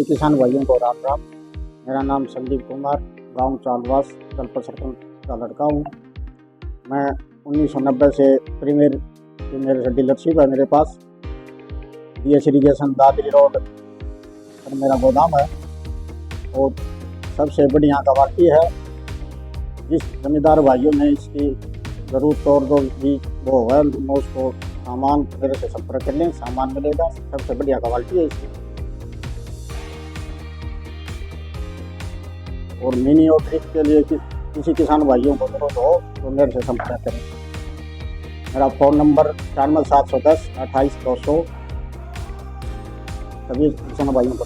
सभी किसान भाइयों को राम राम। मेरा नाम संदीप कुमार, गांव चालवास कल्पा सरपंच का लड़का हूँ। मैं 1990 से प्रीमियर डीलरशिप है मेरे पास। बीएस इरीगेशन दादरी रोड पर मेरा गोदाम है और सबसे बढ़िया क्वालिटी है। जिस जमींदार भाइयों ने इसकी ज़रूरत और जो भी वो है मैं उसको सामान मेरे से संपर्क कर लें, सामान मिलेगा। सबसे बढ़िया क्वालिटी है इसकी। और मिनी और ड्रिप के लिए किसी किसान भाइयों को जरूरत हो तो मेरे से संपर्क करें। मेरा फ़ोन नंबर 9710 28 200। सभी किसान भाइयों को